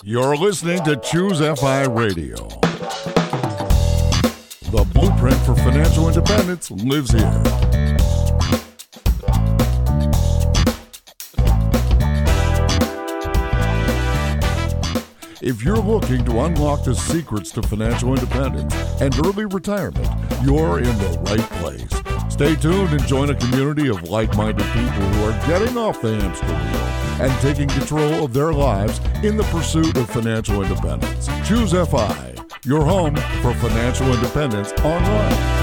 You're listening to Choose FI Radio. The blueprint for financial independence lives here. If you're looking to unlock the secrets to financial independence and early retirement, you're in the right place. Stay tuned and join a community of like-minded people who are getting off the hamster wheel and taking control of their lives in the pursuit of financial independence. Choose FI, your home for financial independence online.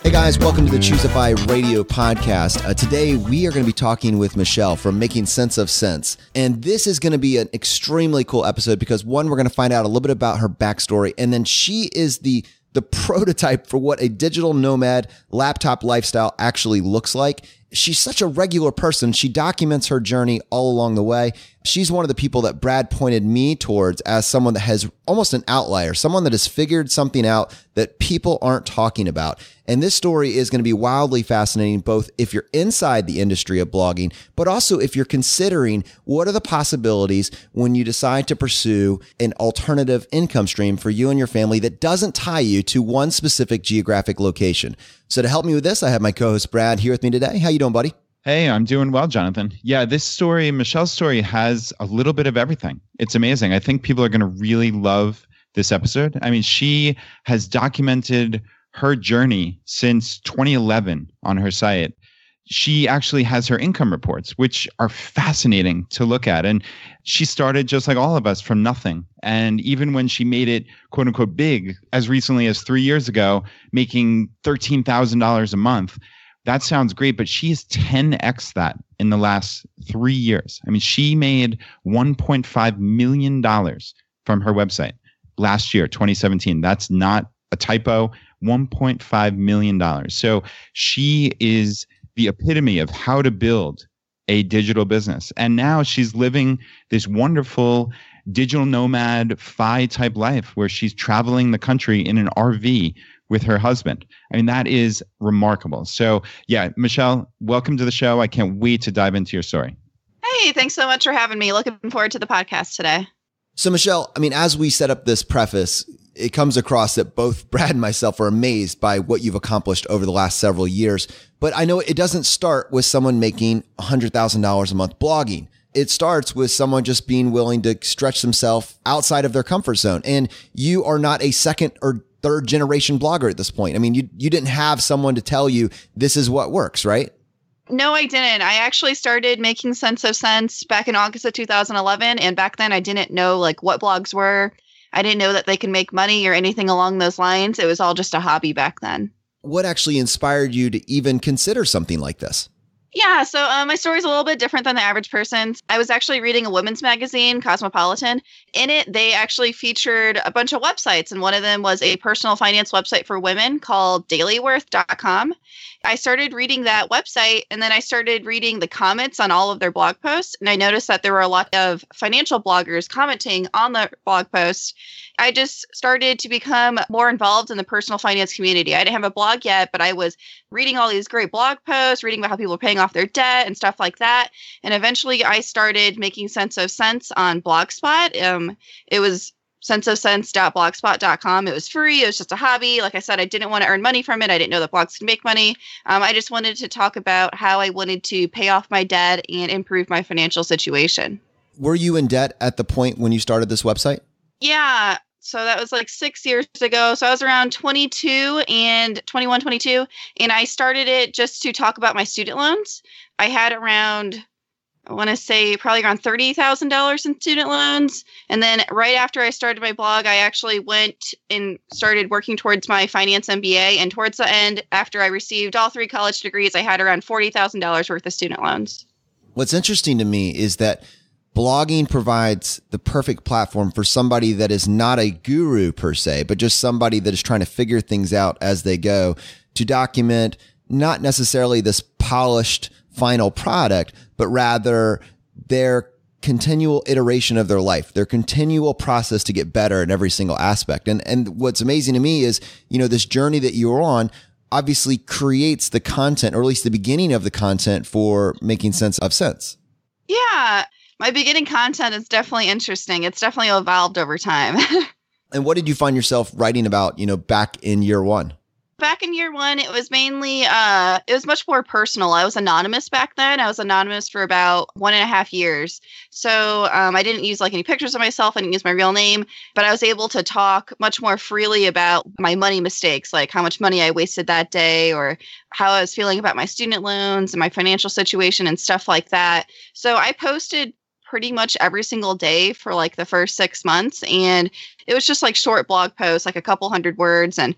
Hey guys, welcome to the Choose FI Radio podcast. Today we are going to be talking with Michelle from Making Sense of Sense. And this is going to be an extremely cool episode because one, we're going to find out a little bit about her backstory. And then she is the prototype for what a digital nomad laptop lifestyle actually looks like. She's such a regular person. She documents her journey all along the way. She's one of the people that Brad pointed me towards as someone that has almost an outlier, someone that has figured something out that people aren't talking about. And this story is going to be wildly fascinating, both if you're inside the industry of blogging, but also if you're considering what are the possibilities when you decide to pursue an alternative income stream for you and your family that doesn't tie you to one specific geographic location. So to help me with this, I have my co-host Brad here with me today. How you doing, buddy? Hey, I'm doing well, Jonathan. Yeah, this story, Michelle's story, has a little bit of everything. It's amazing. I think people are going to really love this episode. I mean, she has documented her journey since 2011 on her site. She actually has her income reports, which are fascinating to look at. And she started just like all of us from nothing. And even when she made it, quote unquote, big, as recently as 3 years ago, making $13,000 a month, that sounds great, but she's 10x that in the last 3 years. I mean, she made $1.5 million from her website last year, 2017. That's not a typo, $1.5 million. So she is the epitome of how to build a digital business. And now she's living this wonderful digital nomad FI type life where she's traveling the country in an RV with her husband. I mean, that is remarkable. So yeah, Michelle, welcome to the show. I can't wait to dive into your story. Hey, thanks so much for having me. Looking forward to the podcast today. So Michelle, I mean, as we set up this preface, it comes across that both Brad and myself are amazed by what you've accomplished over the last several years. But I know it doesn't start with someone making $100,000 a month blogging. It starts with someone just being willing to stretch themselves outside of their comfort zone. And you are not a second or third generation blogger at this point. I mean, you didn't have someone to tell you this is what works, right? No, I didn't. I actually started Making Sense of Sense back in August of 2011. And back then I didn't know like what blogs were. I didn't know that they can make money or anything along those lines. It was all just a hobby back then. What actually inspired you to even consider something like this? Yeah, so my story's a little bit different than the average person's. I was actually reading a women's magazine, Cosmopolitan. In it, they actually featured a bunch of websites, and one of them was a personal finance website for women called dailyworth.com. I started reading that website, and then I started reading the comments on all of their blog posts, and I noticed that there were a lot of financial bloggers commenting on the blog post. I just started to become more involved in the personal finance community. I didn't have a blog yet, but I was reading all these great blog posts, reading about how people are paying off their debt and stuff like that. And eventually I started Making Sense of Sense on Blogspot. It was senseofsense.blogspot.com. It was free. It was just a hobby. Like I said, I didn't want to earn money from it. I didn't know that blogs could make money. I just wanted to talk about how I wanted to pay off my debt and improve my financial situation. Were you in debt at the point when you started this website? Yeah. So that was like 6 years ago. So I was around 22, and I started it just to talk about my student loans. I had around, I want to say probably around $30,000 in student loans. And then right after I started my blog, I actually went and started working towards my finance MBA. And towards the end, after I received all 3 college degrees, I had around $40,000 worth of student loans. What's interesting to me is that blogging provides the perfect platform for somebody that is not a guru per se, but just somebody that is trying to figure things out as they go to document not necessarily this polished final product, but rather their continual iteration of their life, their continual process to get better in every single aspect. And what's amazing to me is, this journey that you're on obviously creates the content, or at least the beginning of the content for Making Sense of Sense. Yeah, my beginning content is definitely interesting. It's definitely evolved over time. And what did you find yourself writing about, back in year one? Back in year one, it was mainly, it was much more personal. I was anonymous back then. I was anonymous for about 1.5 years. So I didn't use any pictures of myself. I didn't use my real name, but I was able to talk much more freely about my money mistakes, like how much money I wasted that day, or how I was feeling about my student loans and my financial situation and stuff like that. So I posted pretty much every single day for the first 6 months. And it was just short blog posts, a couple hundred words, and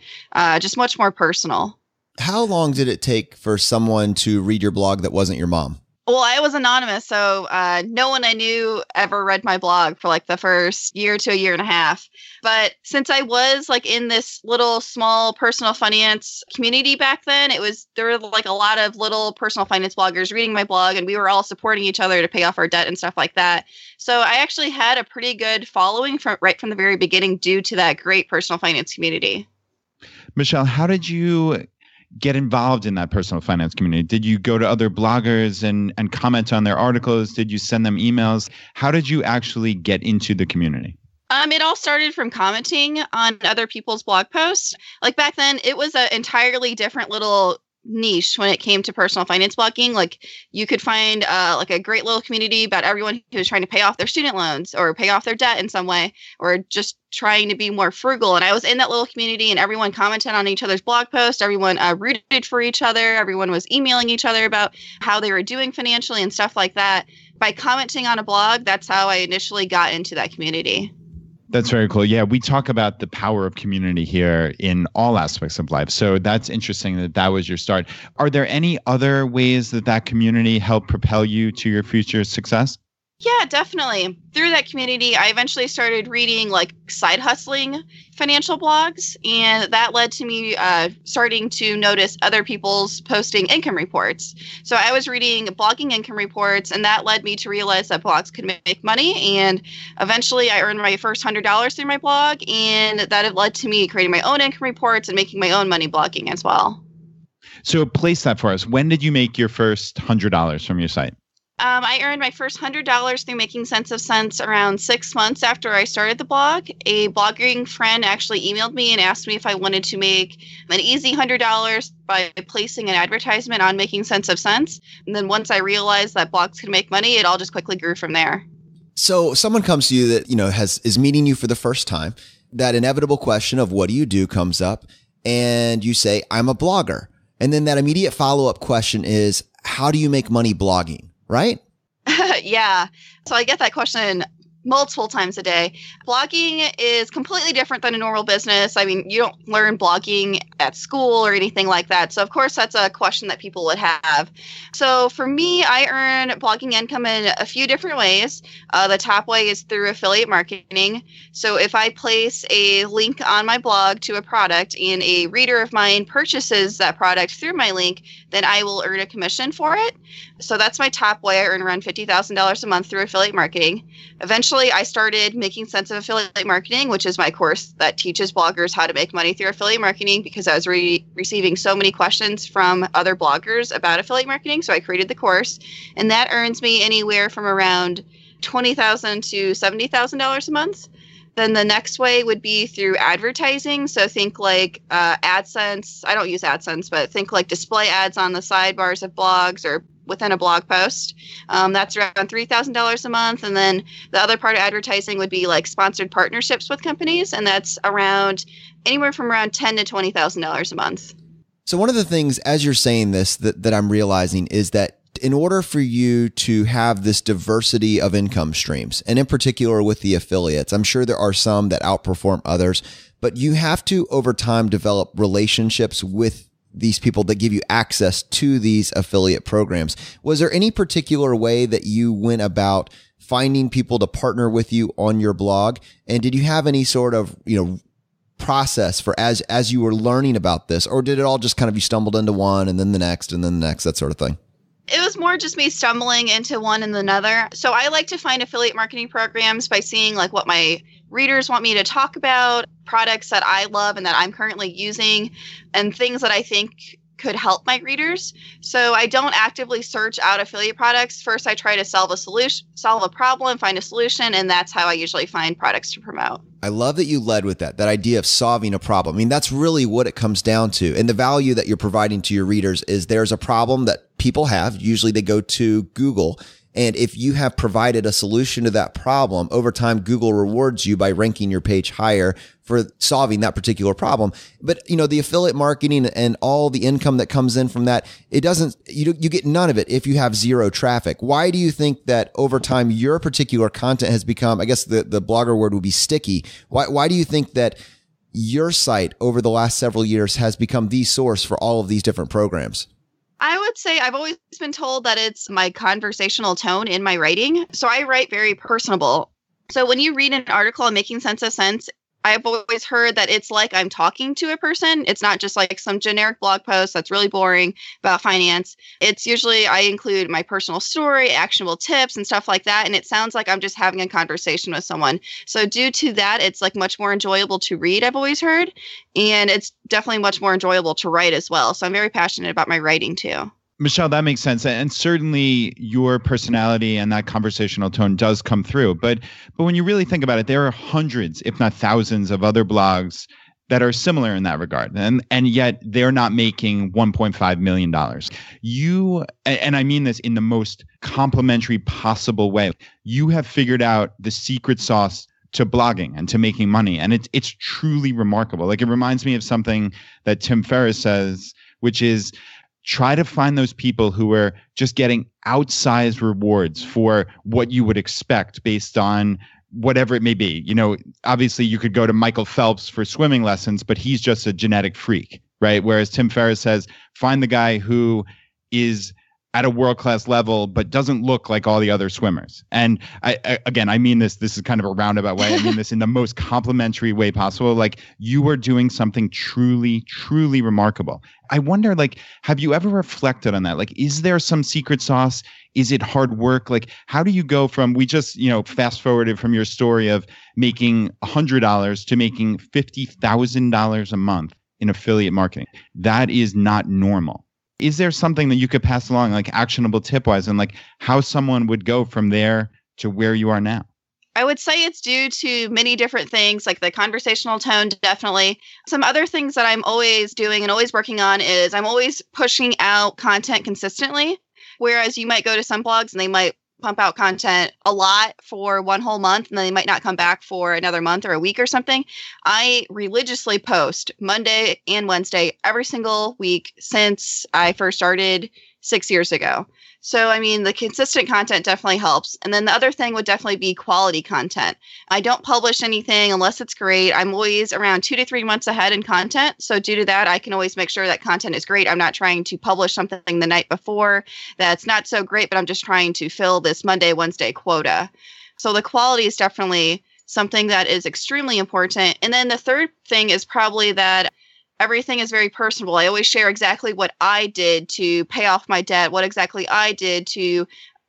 just much more personal. How long did it take for someone to read your blog that wasn't your mom? Well, I was anonymous, so no one I knew ever read my blog for the first year to a year and a half. But since I was in this little small personal finance community back then, there were a lot of little personal finance bloggers reading my blog, and we were all supporting each other to pay off our debt and stuff like that. So I actually had a pretty good following right from the very beginning due to that great personal finance community. Michelle, how did you get involved in that personal finance community? Did you go to other bloggers and comment on their articles? Did you send them emails? How did you actually get into the community? It all started from commenting on other people's blog posts. Back then, it was an entirely different little niche when it came to personal finance blogging. You could find a great little community about everyone who was trying to pay off their student loans or pay off their debt in some way, or just trying to be more frugal. And I was in that little community, and everyone commented on each other's blog posts. Everyone rooted for each other. Everyone was emailing each other about how they were doing financially and stuff like that. By commenting on a blog, that's how I initially got into that community. That's very cool. Yeah, we talk about the power of community here in all aspects of life. So that's interesting that was your start. Are there any other ways that community helped propel you to your future success? Yeah, definitely. Through that community, I eventually started reading side hustling financial blogs, and that led to me starting to notice other people's posting income reports. So I was reading blogging income reports, and that led me to realize that blogs could make money. And eventually I earned my first $100 through my blog, and that led to me creating my own income reports and making my own money blogging as well. So place that for us. When did you make your first $100 from your site? I earned my first $100 through Making Sense of Sense around 6 months after I started the blog. A blogging friend actually emailed me and asked me if I wanted to make an easy $100 by placing an advertisement on Making Sense of Sense. And then once I realized that blogs could make money, it all just quickly grew from there. So someone comes to you that, is meeting you for the first time. That inevitable question of what do you do comes up, and you say, I'm a blogger. And then that immediate follow-up question is, how do you make money blogging? Right? Yeah. So I get that question multiple times a day. Blogging is completely different than a normal business. I mean, you don't learn blogging at school or anything like that. So of course, that's a question that people would have. So for me, I earn blogging income in a few different ways. The top way is through affiliate marketing. So if I place a link on my blog to a product and a reader of mine purchases that product through my link, then I will earn a commission for it. So that's my top way. I earn around $50,000 a month through affiliate marketing. Eventually, I started Making Sense of Affiliate Marketing, which is my course that teaches bloggers how to make money through affiliate marketing, because I was receiving so many questions from other bloggers about affiliate marketing. So I created the course, and that earns me anywhere from around $20,000 to $70,000 a month. Then the next way would be through advertising. So think AdSense. I don't use AdSense, but think display ads on the sidebars of blogs or within a blog post. That's around $3,000 a month. And then the other part of advertising would be sponsored partnerships with companies. And that's around anywhere from around $10,000 to $20,000 a month. So one of the things, as you're saying this, that I'm realizing is that in order for you to have this diversity of income streams, and in particular with the affiliates, I'm sure there are some that outperform others, but you have to over time develop relationships with these people that give you access to these affiliate programs. Was there any particular way that you went about finding people to partner with you on your blog? And did you have any sort of, process for as you were learning about this, or did it all just kind of you stumbled into one and then the next and then the next, that sort of thing? It was more just me stumbling into one and another. So I like to find affiliate marketing programs by seeing like what my readers want me to talk about, products that I love and that I'm currently using, and things that I think could help my readers. So I don't actively search out affiliate products. First, I try to solve a problem, find a solution, and that's how I usually find products to promote. I love that you led with that idea of solving a problem. I mean, that's really what it comes down to. And the value that you're providing to your readers is there's a problem that people have. Usually they go to Google. And if you have provided a solution to that problem, over time, Google rewards you by ranking your page higher for solving that particular problem. But, the affiliate marketing and all the income that comes in from that, you get none of it if you have zero traffic. Why do you think that over time, your particular content has become, I guess the blogger word would be sticky? Why do you think that your site over the last several years has become the source for all of these different programs? I would say I've always been told that it's my conversational tone in my writing. So I write very personable. So when you read an article on Making Sense of Sense, I've always heard that it's like I'm talking to a person. It's not just like some generic blog post that's really boring about finance. It's usually I include my personal story, actionable tips and stuff like that. And it sounds like I'm just having a conversation with someone. So due to that, it's like much more enjoyable to read, I've always heard. And it's definitely much more enjoyable to write as well. So I'm very passionate about my writing too. Michelle, that makes sense. And certainly your personality and that conversational tone does come through. But when you really think about it, there are hundreds, if not thousands, of other blogs that are similar in that regard. And yet they're not making $1.5 million. You, and I mean this in the most complimentary possible way, you have figured out the secret sauce to blogging and to making money. And it's truly remarkable. Like, it reminds me of something that Tim Ferriss says, which is, try to find those people who are just getting outsized rewards for what you would expect based on whatever it may be. Obviously you could go to Michael Phelps for swimming lessons, but he's just a genetic freak, right? Whereas Tim Ferriss says, find the guy who is at a world-class level, but doesn't look like all the other swimmers. And I mean this is kind of a roundabout way. I mean this in the most complimentary way possible. Like, you are doing something truly, truly remarkable. I wonder, like, have you ever reflected on that? Like, is there some secret sauce? Is it hard work? Like, how do you go from, we just, fast forwarded from your story of making $100 to making $50,000 a month in affiliate marketing? That is not normal. Is there something that you could pass along, like actionable tip-wise, and like how someone would go from there to where you are now? I would say it's due to many different things, like the conversational tone, definitely. Some other things that I'm always doing and always working on is I'm always pushing out content consistently. Whereas you might go to some blogs and they might pump out content a lot for one whole month, and then they might not come back for another month or a week or something. I religiously post Monday and Wednesday every single week since I first started 6 years ago. So, I mean, the consistent content definitely helps. And then the other thing would definitely be quality content. I don't publish anything unless it's great. I'm always around 2 to 3 months ahead in content. So due to that, I can always make sure that content is great. I'm not trying to publish something the night before that's not so great, but I'm just trying to fill this Monday, Wednesday quota. So the quality is definitely something that is extremely important. And then the third thing is probably that everything is very personable. I always share exactly what I did to pay off my debt, what exactly I did to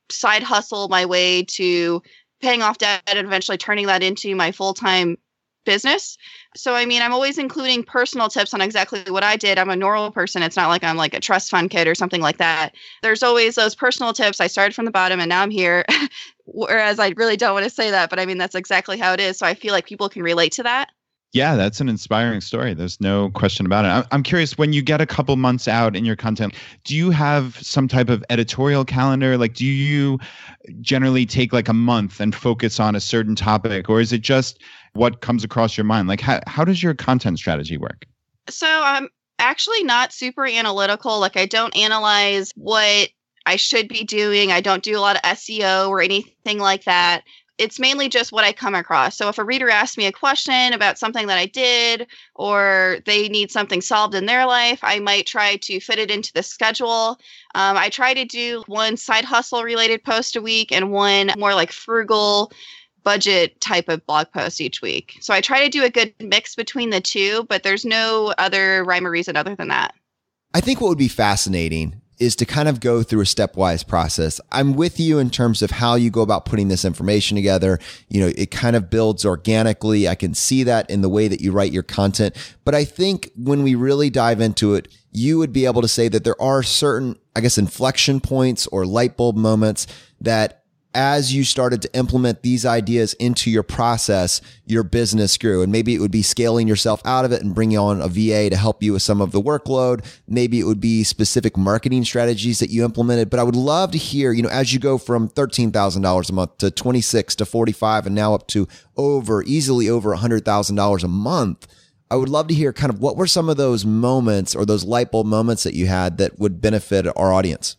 side hustle my way to paying off debt and eventually turning that into my full-time business. So, I mean, I'm always including personal tips on exactly what I did. I'm a normal person. It's not like I'm like a trust fund kid or something like that. There's always those personal tips. I started from the bottom and now I'm here. Whereas I really don't want to say that, but I mean, that's exactly how it is. So I feel like people can relate to that. Yeah, that's an inspiring story. There's no question about it. I'm curious, when you get a couple months out in your content, do you have some type of editorial calendar? Like, do you generally take like a month and focus on a certain topic, or is it just what comes across your mind? Like, how does your content strategy work? So I'm actually not super analytical. Like, I don't analyze what I should be doing. I don't do a lot of SEO or anything like that. It's mainly just what I come across. So if a reader asks me a question about something that I did, or they need something solved in their life, I might try to fit it into the schedule. I try to do one side hustle related post a week and one more like frugal budget type of blog post each week. So I try to do a good mix between the two, but there's no other rhyme or reason other than that. I think what would be fascinating is to kind of go through a stepwise process. I'm with you in terms of how you go about putting this information together. It kind of builds organically. I can see that in the way that you write your content. But I think when we really dive into it, you would be able to say that there are certain, inflection points or light bulb moments that as you started to implement these ideas into your process, your business grew. And maybe it would be scaling yourself out of it and bringing on a VA to help you with some of the workload. Maybe it would be specific marketing strategies that you implemented. But I would love to hear, as you go from $13,000 a month to 26 to 45 and now up to easily over $100,000 a month. I would love to hear kind of what were some of those moments or those light bulb moments that you had that would benefit our audience.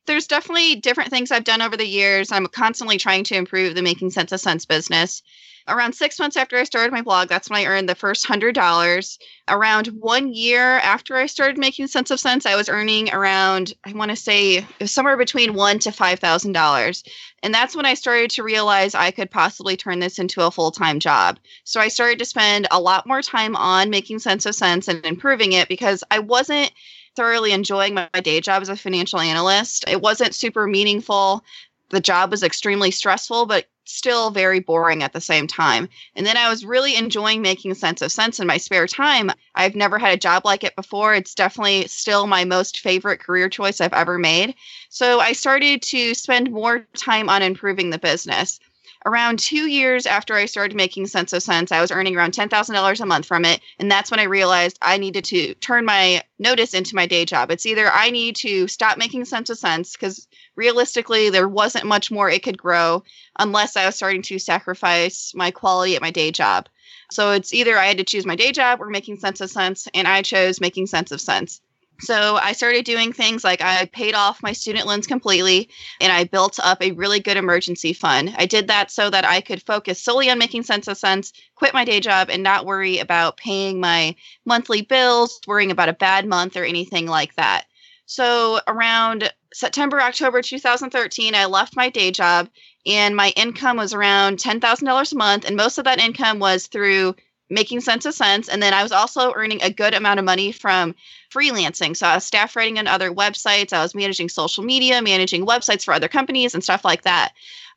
There's definitely different things I've done over the years. I'm constantly trying to improve the Making Sense of Sense business. Around 6 months after I started my blog, that's when I earned the first $100. Around 1 year after I started Making Sense of Sense, I was earning around, I want to say, it was somewhere between $1,000 to $5,000. And that's when I started to realize I could possibly turn this into a full-time job. So I started to spend a lot more time on Making Sense of Sense and improving it because I wasn't thoroughly enjoying my day job as a financial analyst. It wasn't super meaningful. The job was extremely stressful, but still very boring at the same time. And then I was really enjoying Making Sense of Sense in my spare time. I've never had a job like it before. It's definitely still my most favorite career choice I've ever made. So I started to spend more time on improving the business. Around 2 years after I started Making Sense of Sense, I was earning around $10,000 a month from it. And that's when I realized I needed to turn my notice into my day job. It's either I need to stop Making Sense of Sense because realistically, there wasn't much more it could grow unless I was starting to sacrifice my quality at my day job. So it's either I had to choose my day job or Making Sense of Sense, and I chose Making Sense of Sense. So I started doing things like I paid off my student loans completely and I built up a really good emergency fund. I did that so that I could focus solely on Making Sense of Sense, quit my day job, and not worry about paying my monthly bills, worrying about a bad month or anything like that. So around September, October 2013, I left my day job and my income was around $10,000 a month. And most of that income was through Making Sense of Sense. And then I was also earning a good amount of money from freelancing. So I was staff writing on other websites. I was managing social media, managing websites for other companies and stuff like that.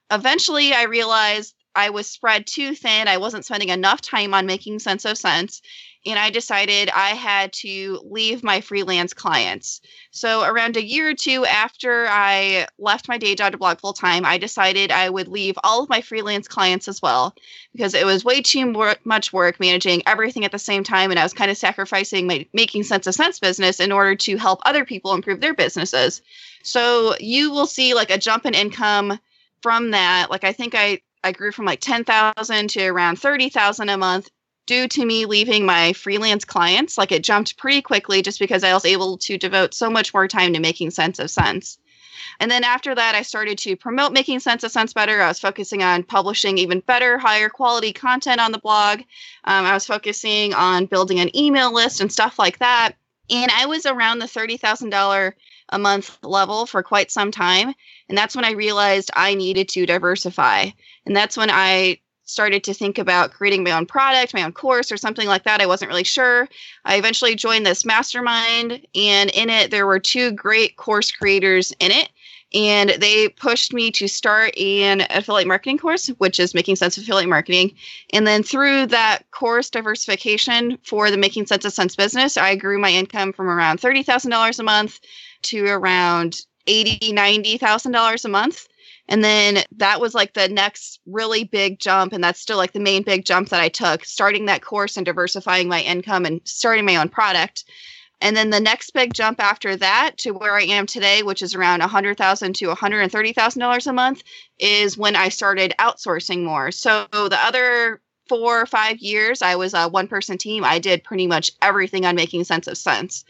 Eventually, I realized I was spread too thin. I wasn't spending enough time on Making Sense of Sense. And I decided I had to leave my freelance clients. So around a year or two after I left my day job to blog full time, I decided I would leave all of my freelance clients as well because it was way too much work managing everything at the same time. And I was kind of sacrificing my Making Sense of Sense business in order to help other people improve their businesses. So you will see like a jump in income from that. Like I think I grew from like 10,000 to around 30,000 a month due to me leaving my freelance clients. Like it jumped pretty quickly just because I was able to devote so much more time to Making Sense of Sense. And then after that, I started to promote Making Sense of Sense better. I was focusing on publishing even better, higher quality content on the blog. I was focusing on building an email list and stuff like that. And I was around the $30,000 a month level for quite some time. And that's when I realized I needed to diversify. And that's when I started to think about creating my own product, my own course, or something like that. I wasn't really sure. I eventually joined this mastermind, and in it, there were two great course creators in it. And they pushed me to start an affiliate marketing course, which is Making Sense of Affiliate Marketing. And then through that course diversification for the Making Sense of Sense business, I grew my income from around $30,000 a month to around $80,000, $90,000 a month. And then that was like the next really big jump. And that's still like the main big jump that I took, starting that course and diversifying my income and starting my own product. And then the next big jump after that to where I am today, which is around $100,000 to $130,000 a month, is when I started outsourcing more. So the other 4 or 5 years, I was a one-person team. I did pretty much everything on Making Sense of Sense.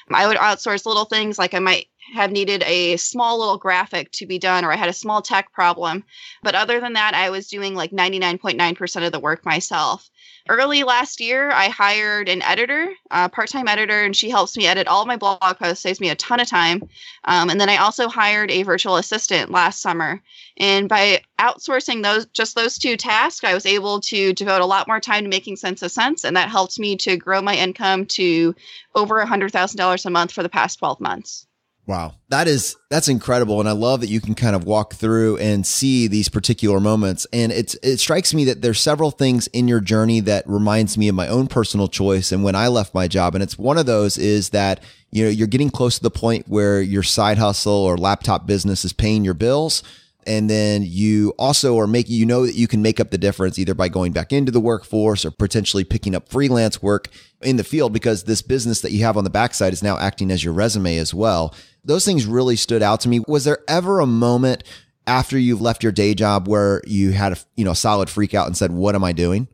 I would outsource little things like I might have needed a small little graphic to be done, or I had a small tech problem. But other than that, I was doing like 99.9% of the work myself. Early last year, I hired an editor, a part-time editor, and she helps me edit all my blog posts, saves me a ton of time. And then I also hired a virtual assistant last summer. And by outsourcing those two tasks, I was able to devote a lot more time to Making Sense of Sense. And that helped me to grow my income to over $100,000 a month for the past 12 months. Wow. That's incredible. And I love that you can kind of walk through and see these particular moments. And it strikes me that there's several things in your journey that reminds me of my own personal choice and when I left my job. And it's one of those is that, you're getting close to the point where your side hustle or laptop business is paying your bills. And then you also are making, that you can make up the difference either by going back into the workforce or potentially picking up freelance work in the field, because this business that you have on the backside is now acting as your resume as well. Those things really stood out to me. Was there ever a moment after you've left your day job where you had a solid freak out and said, what am I doing?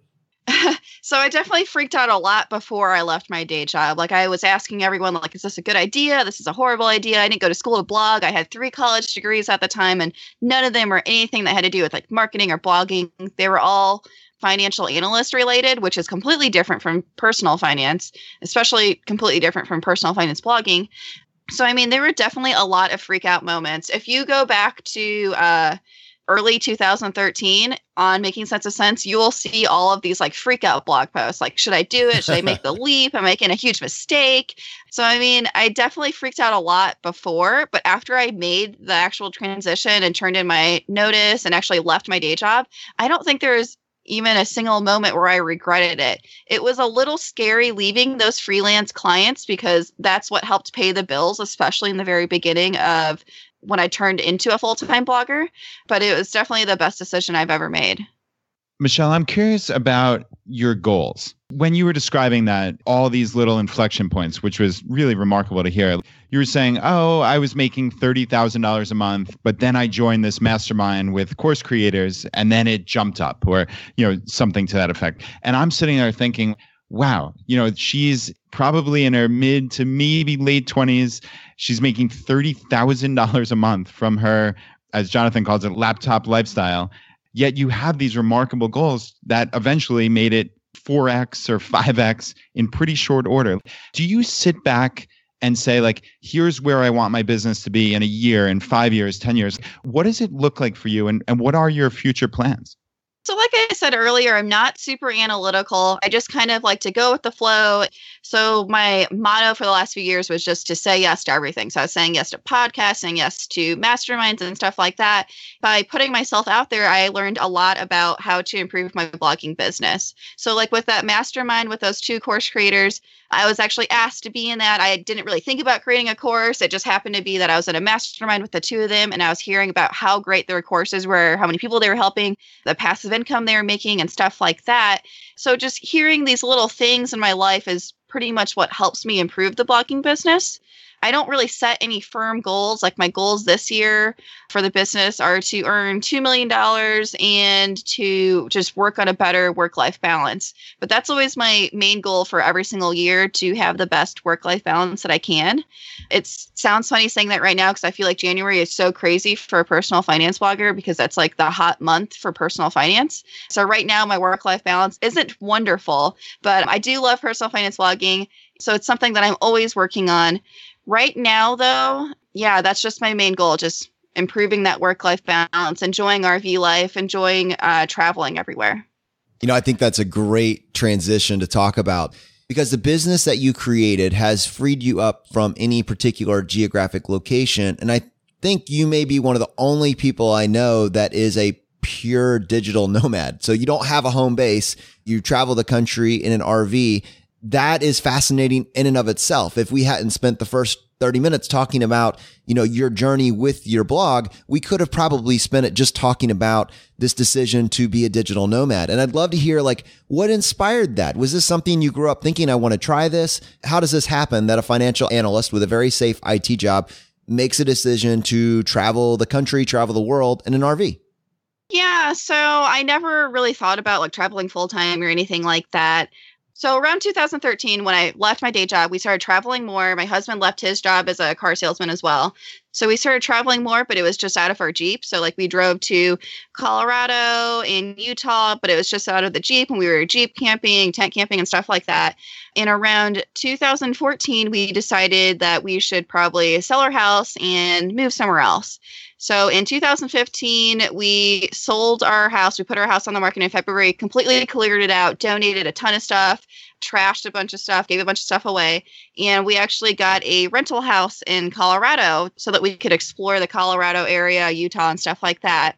So I definitely freaked out a lot before I left my day job. Like, I was asking everyone, like, is this a good idea? This is a horrible idea. I didn't go to school to blog. I had 3 college degrees at the time, and none of them were anything that had to do with like marketing or blogging. They were all financial analyst related, which is completely different from personal finance, especially completely different from personal finance blogging. So, I mean, there were definitely a lot of freak out moments. If you go back to early 2013 on Making Sense of Sense, you will see all of these like freak out blog posts. Like, should I do it? Should I make the leap? Am I making a huge mistake? So, I mean, I definitely freaked out a lot before, but after I made the actual transition and turned in my notice and actually left my day job, I don't think there was even a single moment where I regretted it. It was a little scary leaving those freelance clients because that's what helped pay the bills, especially in the very beginning of when I turned into a full-time blogger, but it was definitely the best decision I've ever made. Michelle, I'm curious about your goals. When you were describing that, all these little inflection points, which was really remarkable to hear, you were saying, oh, I was making $30,000 a month, but then I joined this mastermind with course creators and then it jumped up, or, something to that effect. And I'm sitting there thinking, wow, she's probably in her mid to maybe late 20s. She's making $30,000 a month from her, as Jonathan calls it, laptop lifestyle. Yet you have these remarkable goals that eventually made it 4x or 5x in pretty short order. Do you sit back and say, like, here's where I want my business to be in a year, in 5 years, 10 years? What does it look like for you? And what are your future plans? So like I said earlier, I'm not super analytical. I just kind of like to go with the flow. So my motto for the last few years was just to say yes to everything. So I was saying yes to podcasts, saying yes to masterminds and stuff like that. By putting myself out there, I learned a lot about how to improve my blogging business. So like with that mastermind with those 2 course creators, I was actually asked to be in that. I didn't really think about creating a course. It just happened to be that I was in a mastermind with the 2 of them, and I was hearing about how great their courses were, how many people they were helping, the passive income they were making, and stuff like that. So just hearing these little things in my life is pretty much what helps me improve the blogging business. I don't really set any firm goals. Like, my goals this year for the business are to earn $2 million and to just work on a better work-life balance. But that's always my main goal for every single year, to have the best work-life balance that I can. It sounds funny saying that right now because I feel like January is so crazy for a personal finance blogger because that's like the hot month for personal finance. So right now my work-life balance isn't wonderful, but I do love personal finance blogging. So it's something that I'm always working on. Right now, though, yeah, that's just my main goal, just improving that work-life balance, enjoying RV life, enjoying traveling everywhere. I think that's a great transition to talk about, because the business that you created has freed you up from any particular geographic location. And I think you may be one of the only people I know that is a pure digital nomad. So you don't have a home base. You travel the country in an RV. That is fascinating in and of itself. If we hadn't spent the first 30 minutes talking about, your journey with your blog, we could have probably spent it just talking about this decision to be a digital nomad. And I'd love to hear, like, what inspired that? Was this something you grew up thinking, I want to try this? How does this happen that a financial analyst with a very safe IT job makes a decision to travel the country, travel the world in an RV? Yeah, so I never really thought about like traveling full time or anything like that. So around 2013, when I left my day job, we started traveling more. My husband left his job as a car salesman as well. So we started traveling more, but it was just out of our Jeep. So like we drove to Colorado and Utah, but it was just out of the Jeep, and we were Jeep camping, tent camping and stuff like that. And around 2014, we decided that we should probably sell our house and move somewhere else. So in 2015, we sold our house. We put our house on the market in February, completely cleared it out, donated a ton of stuff, trashed a bunch of stuff, gave a bunch of stuff away. And we actually got a rental house in Colorado so that we could explore the Colorado area, Utah, and stuff like that.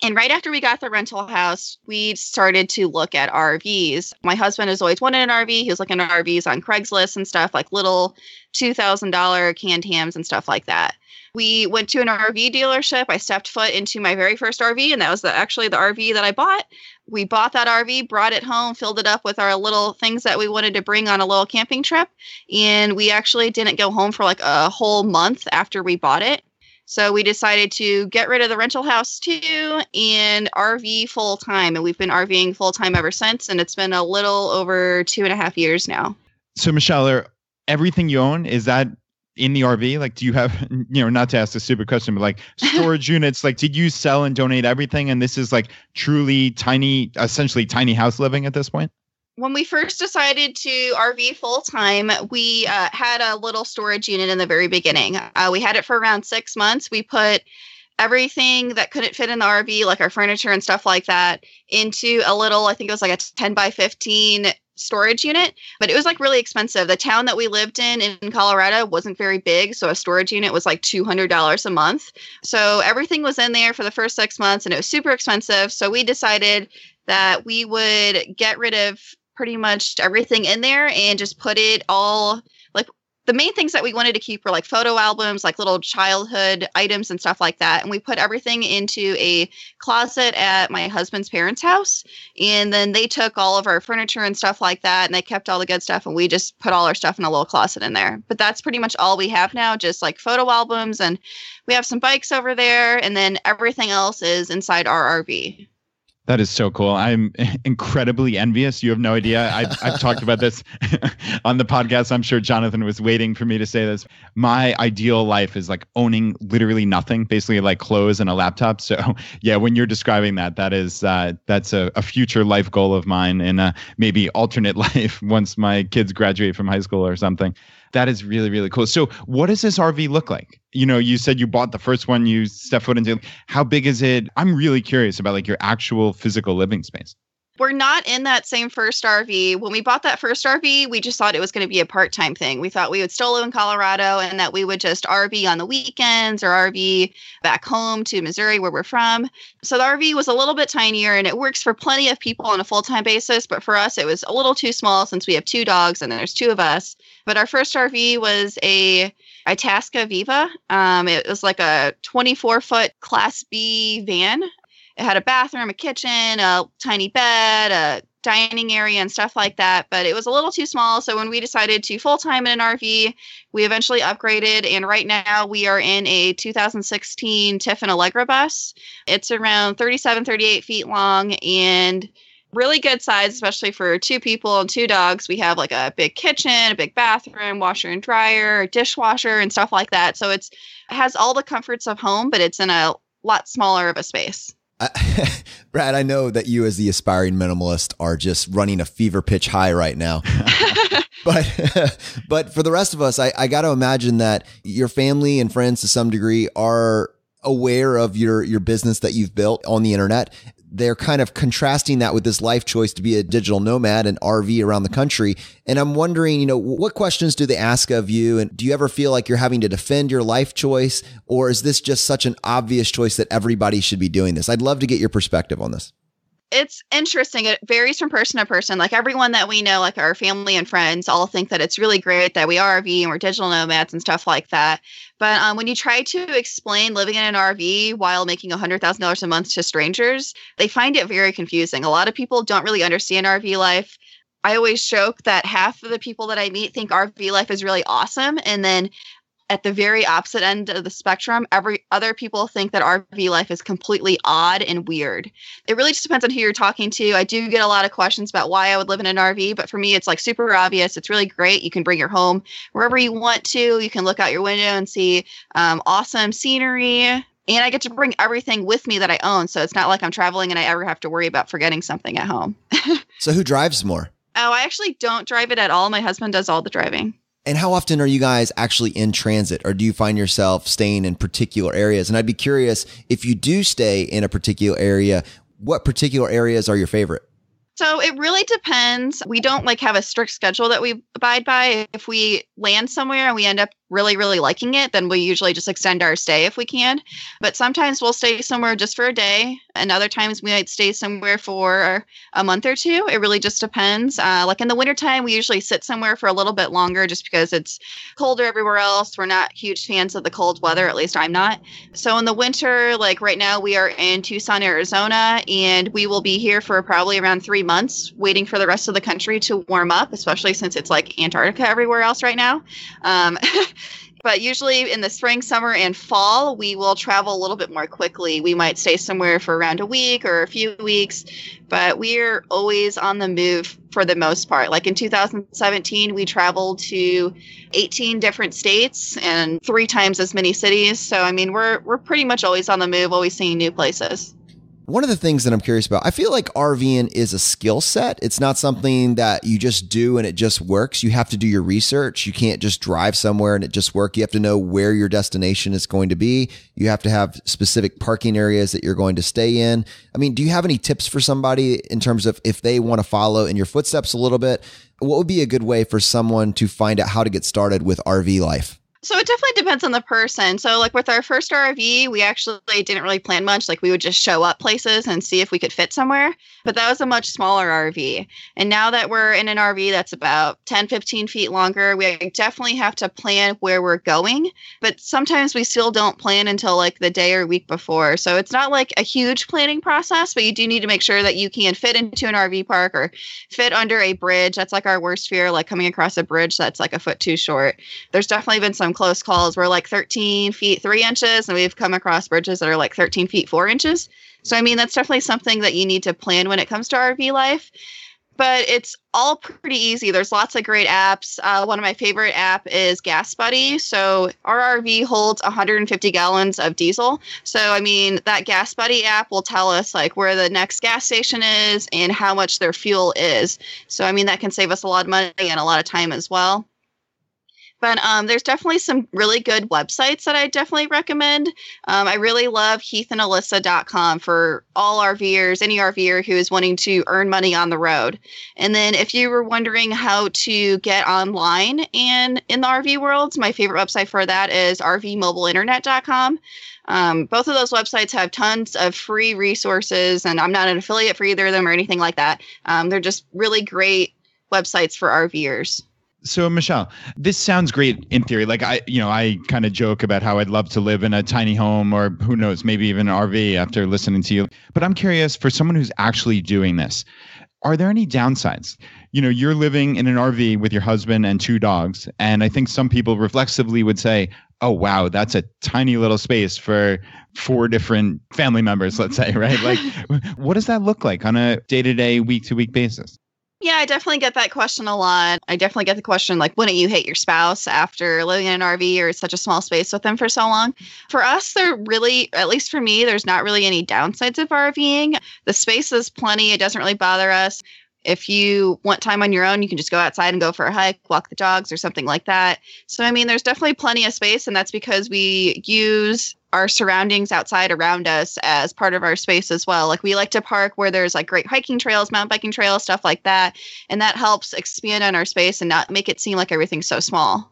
And right after we got the rental house, we started to look at RVs. My husband has always wanted an RV. He was looking at RVs on Craigslist and stuff, like little $2,000 canned hams and stuff like that. We went to an RV dealership. I stepped foot into my very first RV, and that was actually the RV that I bought. We bought that RV, brought it home, filled it up with our little things that we wanted to bring on a little camping trip. And we actually didn't go home for like a whole month after we bought it. So we decided to get rid of the rental house too and RV full time. And we've been RVing full time ever since. And it's been a little over 2.5 years now. So Michelle, everything you own, is that in the RV? Like, do you have, not to ask a stupid question, but like storage units, like did you sell and donate everything? And this is like truly tiny, essentially tiny house living at this point? When we first decided to RV full time, we had a little storage unit in the very beginning. We had it for around 6 months. We put everything that couldn't fit in the RV, like our furniture and stuff like that, into a little, I think it was like a 10 by 15 storage unit, but it was like really expensive. The town that we lived in Colorado wasn't very big, so a storage unit was like $200 a month. So everything was in there for the first 6 months, and it was super expensive. So we decided that we would get rid of pretty much everything in there and just put it all, like the main things that we wanted to keep were like photo albums, like little childhood items and stuff like that. And we put everything into a closet at my husband's parents' house. And then they took all of our furniture and stuff like that, and they kept all the good stuff. And we just put all our stuff in a little closet in there. But that's pretty much all we have now, just like photo albums. And we have some bikes over there. And then everything else is inside our RV. That is so cool. I'm incredibly envious. You have no idea. I've talked about this on the podcast. I'm sure Jonathan was waiting for me to say this. My ideal life is like owning literally nothing, basically like clothes and a laptop. So yeah, when you're describing that, that's a future life goal of mine in a maybe alternate life once my kids graduate from high school or something. That is really, really cool. So what does this RV look like? You said you bought the first one, you stepped foot into. How big is it? I'm really curious about like your actual physical living space. We're not in that same first RV. When we bought that first RV, we just thought it was going to be a part-time thing. We thought we would still live in Colorado and that we would just RV on the weekends or RV back home to Missouri where we're from. So the RV was a little bit tinier and it works for plenty of people on a full-time basis. But for us, it was a little too small since we have 2 dogs and there's 2 of us. But our first RV was a Itasca Viva. It was like a 24-foot Class B van. It had a bathroom, a kitchen, a tiny bed, a dining area, and stuff like that. But it was a little too small. So when we decided to full-time in an RV, we eventually upgraded. And right now we are in a 2016 Tiffin Allegra bus. It's around 37, 38 feet long and really good size, especially for 2 people and 2 dogs. We have like a big kitchen, a big bathroom, washer and dryer, dishwasher, and stuff like that. So it has all the comforts of home, but it's in a lot smaller of a space. Brad, I know that you as the aspiring minimalist are just running a fever pitch high right now. But for the rest of us, I got to imagine that your family and friends to some degree are aware of your business that you've built on the internet. They're kind of contrasting that with this life choice to be a digital nomad and RV around the country. And I'm wondering, what questions do they ask of you? And do you ever feel like you're having to defend your life choice? Or is this just such an obvious choice that everybody should be doing this? I'd love to get your perspective on this. It's interesting. It varies from person to person. Like everyone that we know, like our family and friends, all think that it's really great that we are RV and we're digital nomads and stuff like that. But when you try to explain living in an RV while making $100,000 a month to strangers, they find it very confusing. A lot of people don't really understand RV life. I always joke that half of the people that I meet think RV life is really awesome. And then at the very opposite end of the spectrum, other people think that RV life is completely odd and weird. It really just depends on who you're talking to. I do get a lot of questions about why I would live in an RV, but for me, it's like super obvious. It's really great. You can bring your home wherever you want to. You can look out your window and see awesome scenery. And I get to bring everything with me that I own. So it's not like I'm traveling and I ever have to worry about forgetting something at home. So who drives more? Oh, I actually don't drive it at all. My husband does all the driving. And how often are you guys actually in transit, or do you find yourself staying in particular areas? And I'd be curious, if you do stay in a particular area, what particular areas are your favorite? So it really depends. We don't have a strict schedule that we abide by. If we land somewhere and we end up really, really liking it, then we usually just extend our stay if we can. But sometimes we'll stay somewhere just for a day, and other times we might stay somewhere for a month or two. It really just depends. In the wintertime, we usually sit somewhere for a little bit longer just because it's colder everywhere else. We're not huge fans of the cold weather, at least I'm not. So in the winter, right now, we are in Tucson, Arizona, and we will be here for probably around 3 months, waiting for the rest of the country to warm up, especially since it's like Antarctica everywhere else right now. But usually in the spring, summer, and fall, we will travel a little bit more quickly. We might stay somewhere for around a week or a few weeks, but we're always on the move for the most part. Like in 2017, we traveled to 18 different states and 3 times as many cities. So, we're pretty much always on the move, always seeing new places. One of the things that I'm curious about, I feel like RVing is a skill set. It's not something that you just do and it just works. You have to do your research. You can't just drive somewhere and it just works. You have to know where your destination is going to be. You have to have specific parking areas that you're going to stay in. Do you have any tips for somebody in terms of if they want to follow in your footsteps a little bit? What would be a good way for someone to find out how to get started with RV life? So it definitely depends on the person. So with our first RV, we actually didn't really plan much. We would just show up places and see if we could fit somewhere. But that was a much smaller RV. And now that we're in an RV that's about 10, 15 feet longer, we definitely have to plan where we're going. But sometimes we still don't plan until the day or week before. So it's not a huge planning process, but you do need to make sure that you can fit into an RV park or fit under a bridge. That's our worst fear, coming across a bridge that's a foot too short. There's definitely been some close calls. We're 13 feet 3 inches, and we've come across bridges that are 13 feet 4 inches. So that's definitely something that you need to plan when it comes to RV life. But it's all pretty easy. There's lots of great apps. One of my favorite app is Gas Buddy. So our RV holds 150 gallons of diesel. So that Gas Buddy app will tell us where the next gas station is and how much their fuel is. So that can save us a lot of money and a lot of time as well. But there's definitely some really good websites that I definitely recommend. I really love heathandalyssa.com for all RVers, any RVer who is wanting to earn money on the road. And then if you were wondering how to get online and in the RV world, my favorite website for that is rvmobileinternet.com. Both of those websites have tons of free resources, and I'm not an affiliate for either of them or anything like that. They're just really great websites for RVers. So Michelle, this sounds great in theory. I kind of joke about how I'd love to live in a tiny home, or who knows, maybe even an RV after listening to you. But I'm curious, for someone who's actually doing this, are there any downsides? You're living in an RV with your husband and 2 dogs. And I think some people reflexively would say, oh, wow, that's a tiny little space for 4 different family members, let's say, right? What does that look like on a day-to-day, week-to-week basis? Yeah, I definitely get that question a lot. I definitely get the question, wouldn't you hate your spouse after living in an RV or such a small space with them for so long? For us, there really, at least for me, there's not really any downsides of RVing. The space is plenty. It doesn't really bother us. If you want time on your own, you can just go outside and go for a hike, walk the dogs or something like that. So, there's definitely plenty of space, and that's because we use our surroundings outside around us as part of our space as well. We like to park where there's great hiking trails, mountain biking trails, stuff like that. And that helps expand on our space and not make it seem like everything's so small.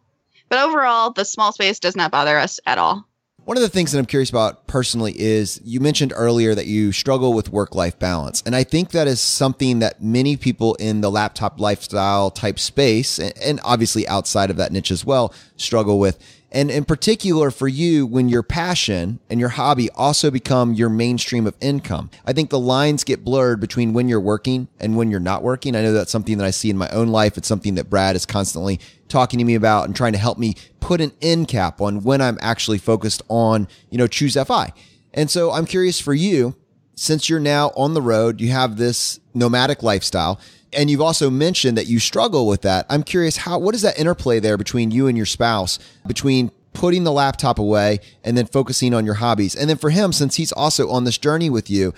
But overall, the small space does not bother us at all. One of the things that I'm curious about personally is you mentioned earlier that you struggle with work-life balance. And I think that is something that many people in the laptop lifestyle type space, and obviously outside of that niche as well, struggle with. And in particular for you, when your passion and your hobby also become your mainstream of income, I think the lines get blurred between when you're working and when you're not working. I know that's something that I see in my own life. It's something that Brad is constantly talking to me about and trying to help me put an end cap on when I'm actually focused on, Choose FI. And so I'm curious for you, since you're now on the road, you have this nomadic lifestyle, and you've also mentioned that you struggle with that. I'm curious, what is that interplay there between you and your spouse, between putting the laptop away and then focusing on your hobbies? And then for him, since he's also on this journey with you,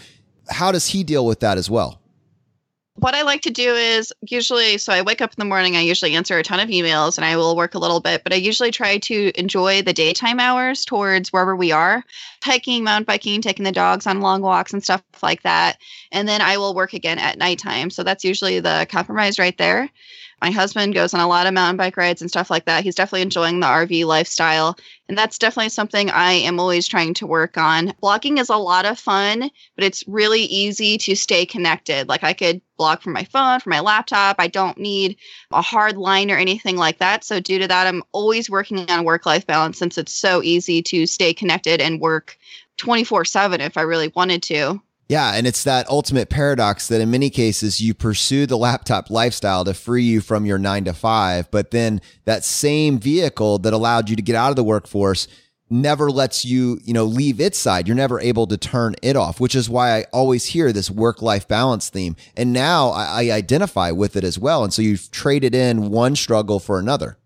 how does he deal with that as well? What I like to do is usually, so I wake up in the morning, I usually answer a ton of emails and I will work a little bit, but I usually try to enjoy the daytime hours towards wherever we are, hiking, mountain biking, taking the dogs on long walks and stuff like that. And then I will work again at nighttime. So that's usually the compromise right there. My husband goes on a lot of mountain bike rides and stuff like that. He's definitely enjoying the RV lifestyle. And that's definitely something I am always trying to work on. Blogging is a lot of fun, but it's really easy to stay connected. Like I could blog from my phone, from my laptop. I don't need a hard line or anything like that. So due to that, I'm always working on work-life balance since it's so easy to stay connected and work 24/7 if I really wanted to. Yeah, and it's that ultimate paradox that in many cases you pursue the laptop lifestyle to free you from your 9 to 5, but then that same vehicle that allowed you to get out of the workforce never lets you, leave its side. You're never able to turn it off, which is why I always hear this work-life balance theme. And now I identify with it as well. And so you've traded in one struggle for another.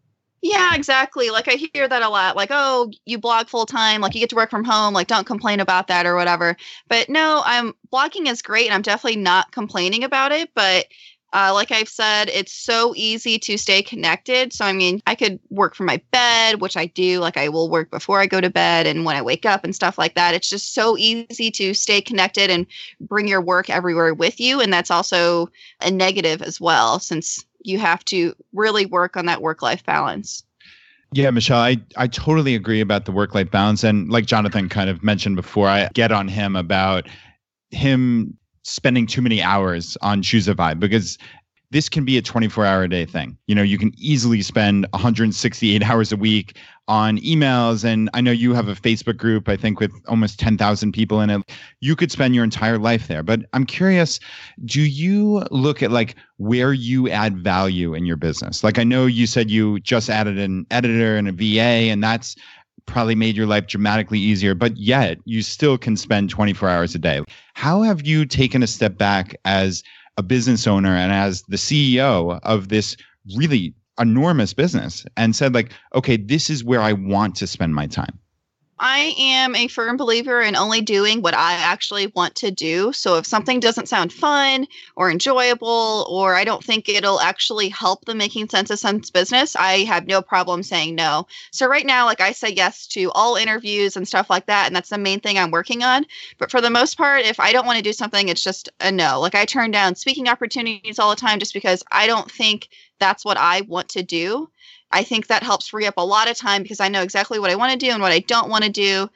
Yeah, exactly. Like I hear that a lot. Like, oh, you blog full time, like you get to work from home, like don't complain about that or whatever. But no, blogging is great and I'm definitely not complaining about it. But like I've said, it's so easy to stay connected. So, I mean, I could work from my bed, which I do. Like I will work before I go to bed and when I wake up and stuff like that. It's just so easy to stay connected and bring your work everywhere with you. And that's also a negative as well, since you have to really work on that work-life balance. Yeah, Michelle, I totally agree about the work-life balance. And like Jonathan kind of mentioned before, I get on him about him spending too many hours on Choose a Vibe because this can be a 24-hour-a-day thing. You can easily spend 168 hours a week on emails. And I know you have a Facebook group, I think, with almost 10,000 people in it. You could spend your entire life there. But I'm curious, do you look at like where you add value in your business? Like I know you said you just added an editor and a VA, and that's probably made your life dramatically easier, but yet you still can spend 24 hours a day. How have you taken a step back as a business owner and as the CEO of this really enormous business and said like, okay, this is where I want to spend my time? I am a firm believer in only doing what I actually want to do. So if something doesn't sound fun or enjoyable, or I don't think it'll actually help the Making Sense of Sense business, I have no problem saying no. So right now, like I say yes to all interviews and stuff like that. And that's the main thing I'm working on. But for the most part, if I don't want to do something, it's just a no. Like I turn down speaking opportunities all the time just because I don't think that's what I want to do. I think that helps free up a lot of time because I know exactly what I want to do and what I don't want to do.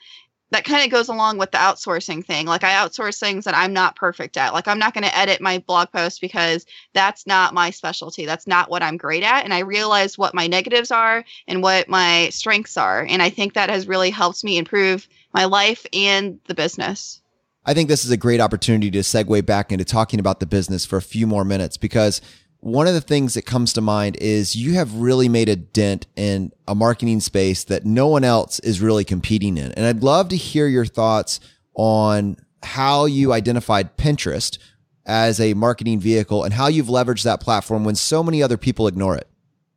That kind of goes along with the outsourcing thing. Like I outsource things that I'm not perfect at. Like I'm not going to edit my blog post because that's not my specialty. That's not what I'm great at. And I realize what my negatives are and what my strengths are. And I think that has really helped me improve my life and the business. I think this is a great opportunity to segue back into talking about the business for a few more minutes, because one of the things that comes to mind is you have really made a dent in a marketing space that no one else is really competing in. And I'd love to hear your thoughts on how you identified Pinterest as a marketing vehicle and how you've leveraged that platform when so many other people ignore it.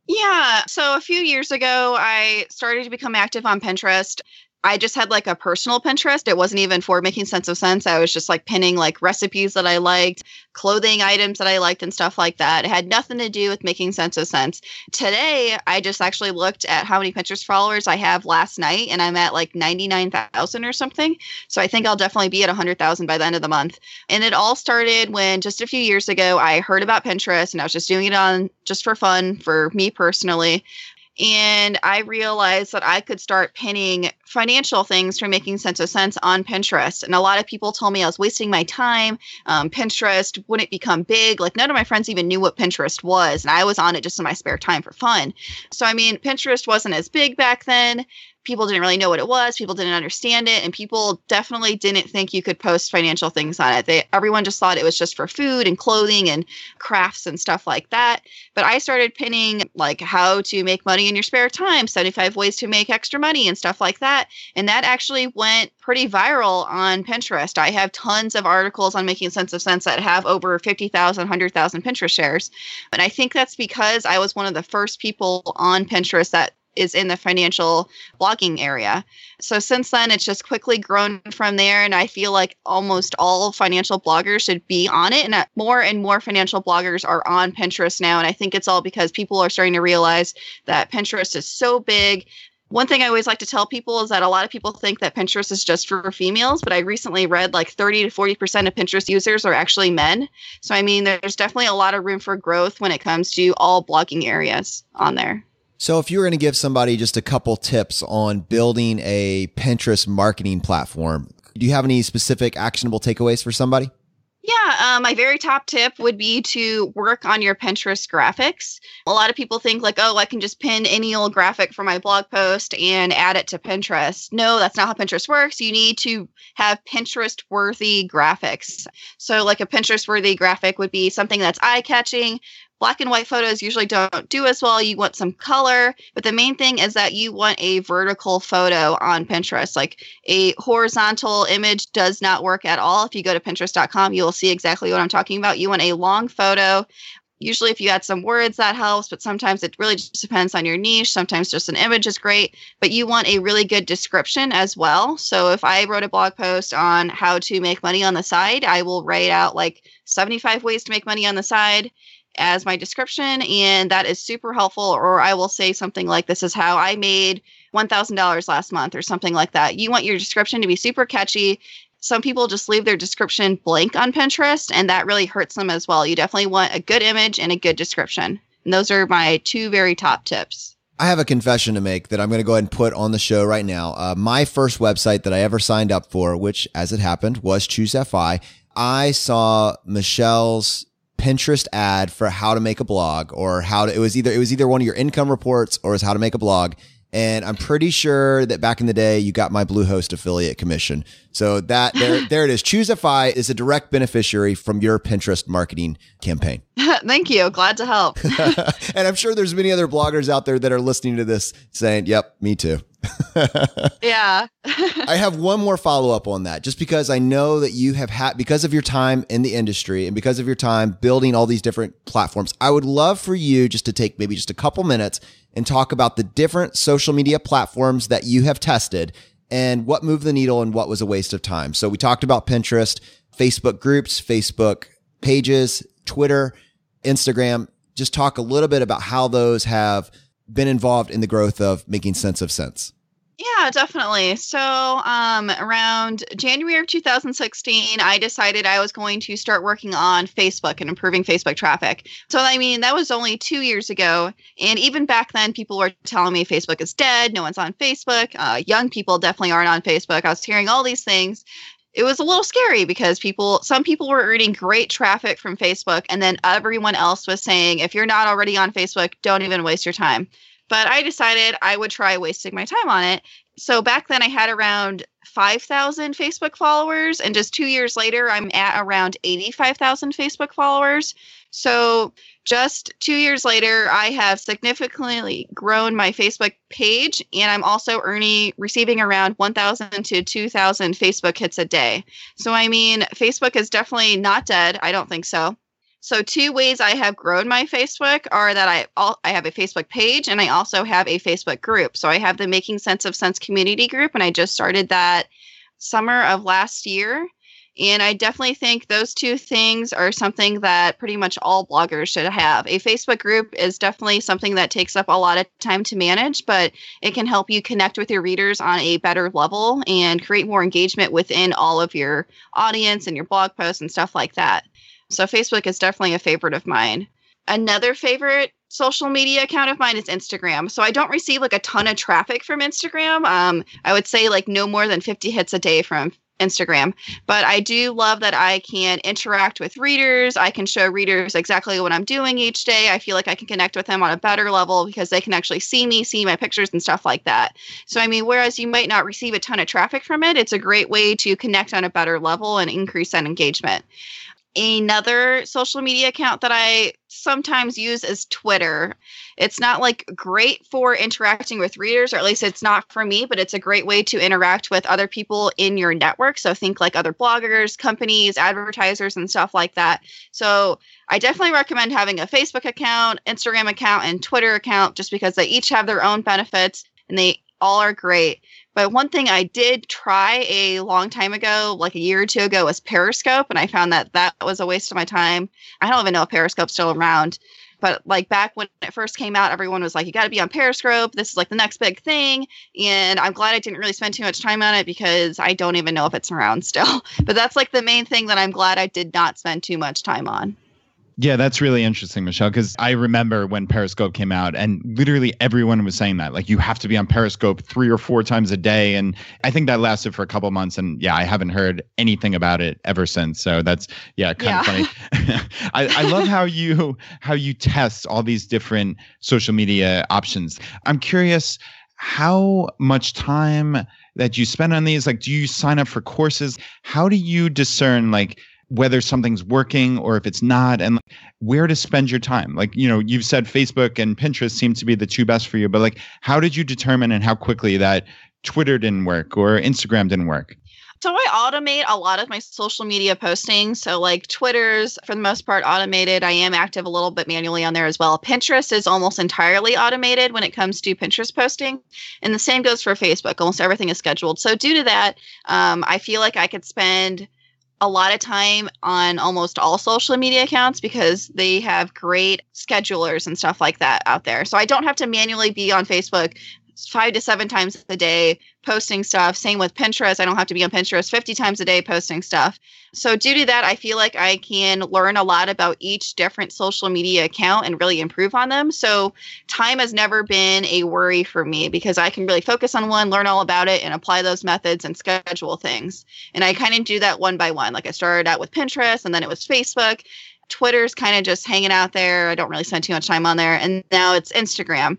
Yeah. So a few years ago, I started to become active on Pinterest. I just had like a personal Pinterest. It wasn't even for Making Sense of Sense. I was just like pinning like recipes that I liked, clothing items that I liked and stuff like that. It had nothing to do with Making Sense of Sense. Today, I just actually looked at how many Pinterest followers I have last night, and I'm at like 99,000 or something. So I think I'll definitely be at 100,000 by the end of the month. And it all started when just a few years ago, I heard about Pinterest and I was just doing it on just for fun for me personally. And I realized that I could start pinning financial things from Making Sense of Sense on Pinterest. And a lot of people told me I was wasting my time. Pinterest wouldn't become big. Like none of my friends even knew what Pinterest was. And I was on it just in my spare time for fun. So, I mean, Pinterest wasn't as big back then. People didn't really know what it was. People didn't understand it. And people definitely didn't think you could post financial things on it. Everyone just thought it was just for food and clothing and crafts and stuff like that. But I started pinning like how to make money in your spare time, 75 ways to make extra money and stuff like that. And that actually went pretty viral on Pinterest. I have tons of articles on Making Sense of Sense that have over 50,000, 100,000 Pinterest shares. And I think that's because I was one of the first people on Pinterest that is in the financial blogging area. So since then, it's just quickly grown from there. And I feel like almost all financial bloggers should be on it. And more financial bloggers are on Pinterest now. And I think it's all because people are starting to realize that Pinterest is so big. One thing I always like to tell people is that a lot of people think that Pinterest is just for females, but I recently read like 30 to 40% of Pinterest users are actually men. So, I mean, there's definitely a lot of room for growth when it comes to all blogging areas on there. So if you were going to give somebody just a couple tips on building a Pinterest marketing platform, do you have any specific actionable takeaways for somebody? Yeah, my very top tip would be to work on your Pinterest graphics. A lot of people think like, oh, I can just pin any old graphic for my blog post and add it to Pinterest. No, that's not how Pinterest works. You need to have Pinterest-worthy graphics. So like a Pinterest-worthy graphic would be something that's eye-catching. Black and white photos usually don't do as well. You want some color, but the main thing is that you want a vertical photo on Pinterest. Like a horizontal image does not work at all. If you go to Pinterest.com, you will see exactly what I'm talking about. You want a long photo. Usually if you add some words, that helps, but sometimes it really just depends on your niche. Sometimes just an image is great, but you want a really good description as well. So if I wrote a blog post on how to make money on the side, I will write out like 75 ways to make money on the side as my description, and that is super helpful. Or I will say something like, this is how I made $1,000 last month, or something like that. You want your description to be super catchy. Some people just leave their description blank on Pinterest, and that really hurts them as well. You definitely want a good image and a good description. And those are my two very top tips. I have a confession to make that I'm going to go ahead and put on the show right now. My first website that I ever signed up for, which as it happened was ChooseFI, I saw Michelle's Pinterest ad for how to make a blog, or it was either one of your income reports or it was how to make a blog. And I'm pretty sure that back in the day, you got my Bluehost affiliate commission. So that there it is. ChooseFI is a direct beneficiary from your Pinterest marketing campaign. Thank you. Glad to help. And I'm sure there's many other bloggers out there that are listening to this saying, yep, me too. Yeah. I have one more follow-up on that, just because I know that you have had, because of your time in the industry and because of your time building all these different platforms, I would love for you just to take maybe just a couple minutes and talk about the different social media platforms that you have tested and what moved the needle and what was a waste of time. So we talked about Pinterest, Facebook groups, Facebook pages, Twitter, Instagram. Just talk a little bit about how those have been involved in the growth of Making Sense of Sense. Yeah, definitely. So around January of 2016, I decided I was going to start working on Facebook and improving Facebook traffic. So, I mean, that was only 2 years ago. And even back then, people were telling me Facebook is dead. No one's on Facebook. Young people definitely aren't on Facebook. I was hearing all these things. It was a little scary because some people were earning great traffic from Facebook, and then everyone else was saying, if you're not already on Facebook, don't even waste your time. But I decided I would try wasting my time on it. So back then I had around 5,000 Facebook followers, and just 2 years later, I'm at around 85,000 Facebook followers. So just 2 years later, I have significantly grown my Facebook page, and I'm also receiving around 1,000 to 2,000 Facebook hits a day. So, I mean, Facebook is definitely not dead. I don't think so. So 2 ways I have grown my Facebook are that I have a Facebook page, and I also have a Facebook group. So I have the Making Sense of Sense community group, and I just started that summer of last year. And I definitely think those 2 things are something that pretty much all bloggers should have. A Facebook group is definitely something that takes up a lot of time to manage, but it can help you connect with your readers on a better level and create more engagement within all of your audience and your blog posts and stuff like that. So Facebook is definitely a favorite of mine. Another favorite social media account of mine is Instagram. So I don't receive like a ton of traffic from Instagram. I would say like no more than 50 hits a day from Instagram. But I do love that I can interact with readers. I can show readers exactly what I'm doing each day. I feel like I can connect with them on a better level because they can actually see me, see my pictures and stuff like that. So, I mean, whereas you might not receive a ton of traffic from it, it's a great way to connect on a better level and increase that engagement. Another social media account that I sometimes use is Twitter. It's not like great for interacting with readers, or at least it's not for me, but it's a great way to interact with other people in your network. So think like other bloggers, companies, advertisers, and stuff like that. So I definitely recommend having a Facebook account, Instagram account, and Twitter account, just because they each have their own benefits and they all are great. But one thing I did try a long time ago, like a year or two ago, was Periscope. And I found that that was a waste of my time. I don't even know if Periscope's still around. But like back when it first came out, everyone was like, you got to be on Periscope. This is like the next big thing. And I'm glad I didn't really spend too much time on it, because I don't even know if it's around still. But that's like the main thing that I'm glad I did not spend too much time on. Yeah, that's really interesting, Michelle, because I remember when Periscope came out and literally everyone was saying that, like, you have to be on Periscope 3 or 4 times a day. And I think that lasted for a couple of months. And yeah, I haven't heard anything about it ever since. So that's, kind of funny. I love how you test all these different social media options. I'm curious how much time that you spend on these. Like, do you sign up for courses? How do you discern, like, whether something's working or if it's not, and like, where to spend your time? Like, you've said Facebook and Pinterest seem to be the 2 best for you, but like, how did you determine and how quickly that Twitter didn't work or Instagram didn't work? So I automate a lot of my social media posting. So like Twitter's for the most part automated. I am active a little bit manually on there as well. Pinterest is almost entirely automated when it comes to Pinterest posting. And the same goes for Facebook. Almost everything is scheduled. So due to that, I feel like I could spend a lot of time on almost all social media accounts because they have great schedulers and stuff like that out there. So I don't have to manually be on Facebook 5 to 7 times a day posting stuff. Same with Pinterest. I don't have to be on Pinterest 50 times a day posting stuff. So due to that, I feel like I can learn a lot about each different social media account and really improve on them. So time has never been a worry for me because I can really focus on one, learn all about it, and apply those methods and schedule things. And I kind of do that one by one. Like I started out with Pinterest, and then it was Facebook. Twitter's kind of just hanging out there. I don't really spend too much time on there. And now it's Instagram.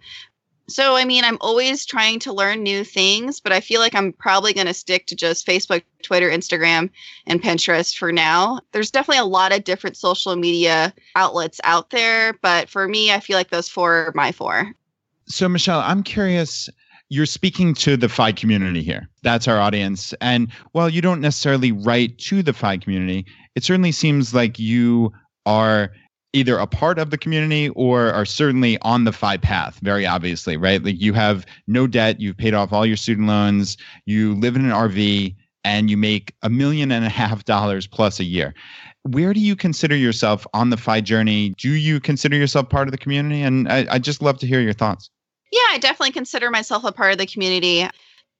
So, I mean, I'm always trying to learn new things, but I feel like I'm probably going to stick to just Facebook, Twitter, Instagram, and Pinterest for now. There's definitely a lot of different social media outlets out there, but for me, I feel like those 4 are my 4. So, Michelle, I'm curious. You're speaking to the FI community here. That's our audience. And while you don't necessarily write to the FI community, it certainly seems like you are either a part of the community or are certainly on the FI path, very obviously, right? Like you have no debt, you've paid off all your student loans, you live in an RV, and you make $1.5 million plus a year. Where do you consider yourself on the FI journey? Do you consider yourself part of the community? And I'd just love to hear your thoughts. Yeah, I definitely consider myself a part of the community.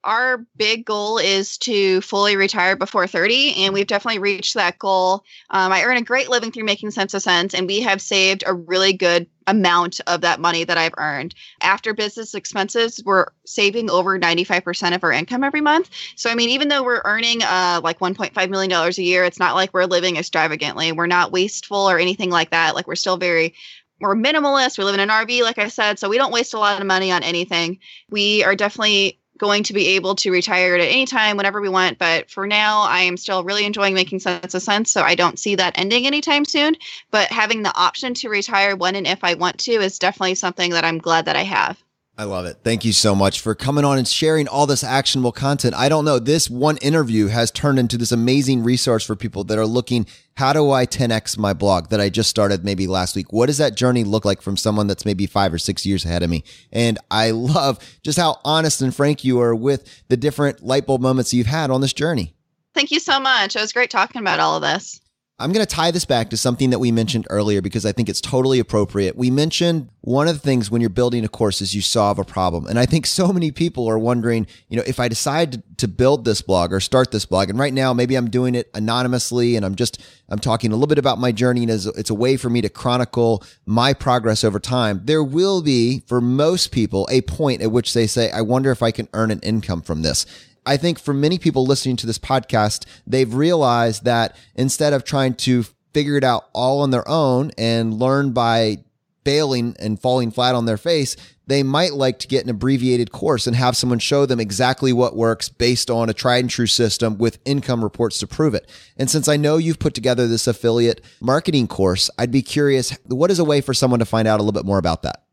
Our big goal is to fully retire before 30, and we've definitely reached that goal. I earn a great living through making sense of sense, and we have saved a really good amount of that money that I've earned. After business expenses, we're saving over 95% of our income every month. So, I mean, even though we're earning like $1.5 million a year, it's not like we're living extravagantly. We're not wasteful or anything like that. Like we're minimalist. We live in an RV, like I said, so we don't waste a lot of money on anything. We are definitely going to be able to retire at any time, whenever we want. But for now, I am still really enjoying making sense of sense. So I don't see that ending anytime soon. But having the option to retire when and if I want to is definitely something that I'm glad that I have. I love it. Thank you so much for coming on and sharing all this actionable content. I don't know, this one interview has turned into this amazing resource for people that are looking, how do I 10X my blog that I just started maybe last week? What does that journey look like from someone that's maybe 5 or 6 years ahead of me? And I love just how honest and frank you are with the different light bulb moments you've had on this journey. Thank you so much. It was great talking about all of this. I'm going to tie this back to something that we mentioned earlier because I think it's totally appropriate. We mentioned one of the things when you're building a course is you solve a problem. And I think so many people are wondering, if I decide to build this blog or start this blog, and right now maybe I'm doing it anonymously and I'm talking a little bit about my journey, and it's a way for me to chronicle my progress over time. There will be, for most people, a point at which they say, I wonder if I can earn an income from this. I think for many people listening to this podcast, they've realized that instead of trying to figure it out all on their own and learn by failing and falling flat on their face, they might like to get an abbreviated course and have someone show them exactly what works based on a tried and true system with income reports to prove it. And since I know you've put together this affiliate marketing course, I'd be curious, what is a way for someone to find out a little bit more about that?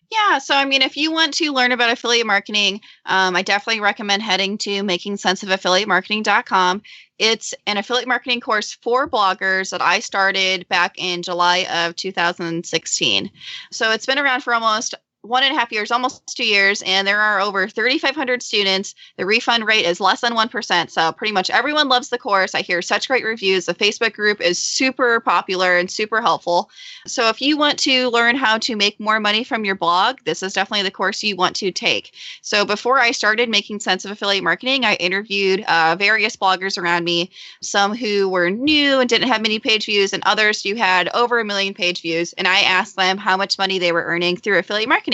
Yeah. So, I mean, if you want to learn about affiliate marketing, I definitely recommend heading to makingsenseofaffiliatemarketing.com. It's an affiliate marketing course for bloggers that I started back in July of 2016. So it's been around for almost 1.5 years, almost 2 years, and there are over 3,500 students. The refund rate is less than 1%. So pretty much everyone loves the course. I hear such great reviews. The Facebook group is super popular and super helpful. So if you want to learn how to make more money from your blog, this is definitely the course you want to take. So before I started Making Sense of Affiliate Marketing, I interviewed various bloggers around me, some who were new and didn't have many page views, and others who had over 1 million page views. And I asked them how much money they were earning through affiliate marketing.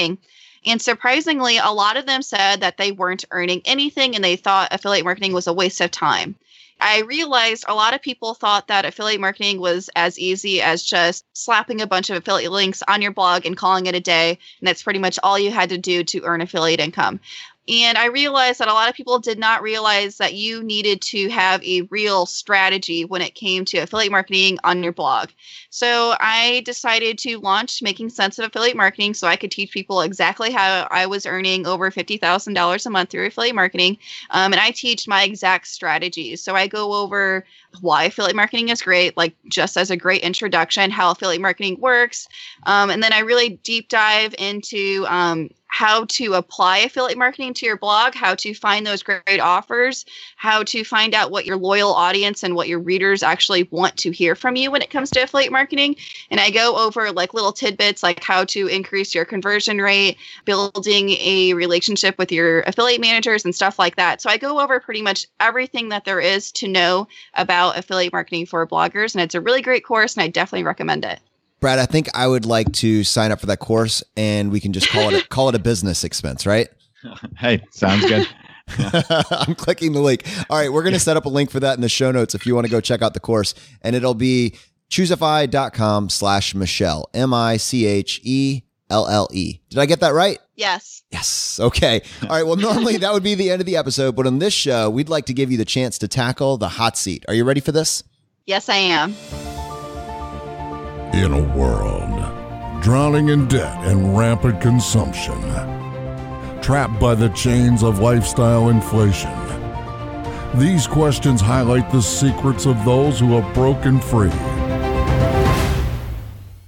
And surprisingly, a lot of them said that they weren't earning anything and they thought affiliate marketing was a waste of time. I realized a lot of people thought that affiliate marketing was as easy as just slapping a bunch of affiliate links on your blog and calling it a day. And that's pretty much all you had to do to earn affiliate income. And I realized that a lot of people did not realize that you needed to have a real strategy when it came to affiliate marketing on your blog. So I decided to launch Making Sense of Affiliate Marketing so I could teach people exactly how I was earning over $50,000 a month through affiliate marketing. And I teach my exact strategies. So I go over why affiliate marketing is great, like just as a great introduction, how affiliate marketing works. And then I really deep dive into how to apply affiliate marketing to your blog, how to find those great offers, how to find out what your loyal audience and what your readers actually want to hear from you when it comes to affiliate marketing. And I go over like little tidbits like how to increase your conversion rate, building a relationship with your affiliate managers and stuff like that. So I go over pretty much everything that there is to know about affiliate marketing for bloggers. And it's a really great course and I definitely recommend it. Brad, I think I would like to sign up for that course and we can just call it a business expense, right? Hey, sounds good. I'm clicking the link. All right, we're going to set up a link for that in the show notes if you want to go check out the course. And it'll be choosify.com/Michelle, MICHELLE. Did I get that right? Yes. Yes. Okay. All right. Well, normally that would be the end of the episode, but on this show, we'd like to give you the chance to tackle the hot seat. Are you ready for this? Yes, I am. In a world drowning in debt and rampant consumption, trapped by the chains of lifestyle inflation, these questions highlight the secrets of those who have broken free.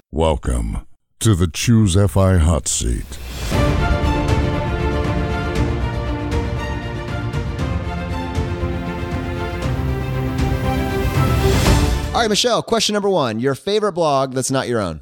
Welcome to the Choose FI Hot Seat. All right, Michelle, question number 1, your favorite blog that's not your own.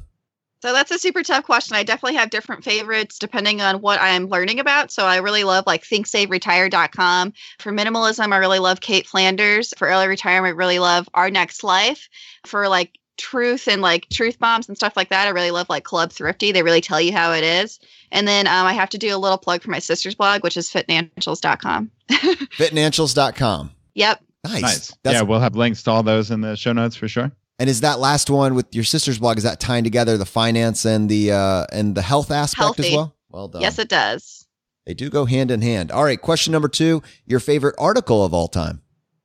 So that's a super tough question. I definitely have different favorites depending on what I'm learning about. So I really love like thinksaveretire.com. For minimalism, I really love Kate Flanders. For early retirement, I really love Our Next Life. For like truth and like truth bombs and stuff like that, I really love like Club Thrifty. They really tell you how it is. And then I have to do a little plug for my sister's blog, which is fitnancials.com. Fitnancials.com. Yep. Nice. Yeah, we'll have links to all those in the show notes for sure. And is that last one with your sister's blog, is that tying together the finance and the health aspect as well? Well done. Yes, it does. They do go hand in hand. All right. Question number 2, your favorite article of all time.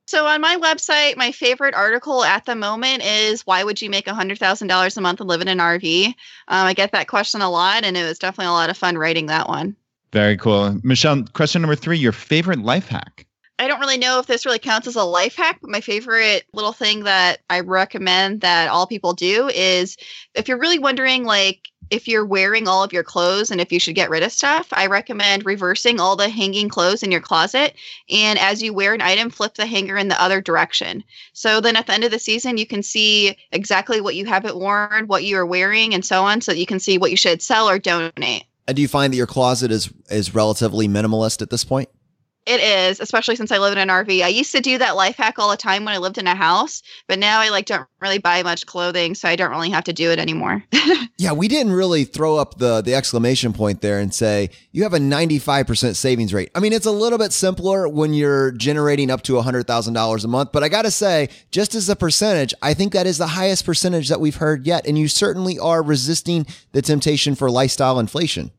So on my website, my favorite article at the moment is why would you make $100,000 a month and live in an RV? I get that question a lot, and it was definitely a lot of fun writing that one. Very cool. Michelle, question number 3, your favorite life hack. I don't really know if this really counts as a life hack, but my favorite little thing that I recommend that all people do is if you're really wondering, like, if you're wearing all of your clothes and if you should get rid of stuff, I recommend reversing all the hanging clothes in your closet. And as you wear an item, flip the hanger in the other direction. So then at the end of the season, you can see exactly what you haven't worn, what you are wearing, and so on, so that you can see what you should sell or donate. And do you find that your closet is relatively minimalist at this point? It is, especially since I live in an RV. I used to do that life hack all the time when I lived in a house, but now I don't really buy much clothing, so I don't really have to do it anymore. Yeah, we didn't really throw up the exclamation point there and say, you have a 95% savings rate. I mean, it's a little bit simpler when you're generating up to $100,000 a month, but I got to say, just as a percentage, I think that is the highest percentage that we've heard yet, and you certainly are resisting the temptation for lifestyle inflation.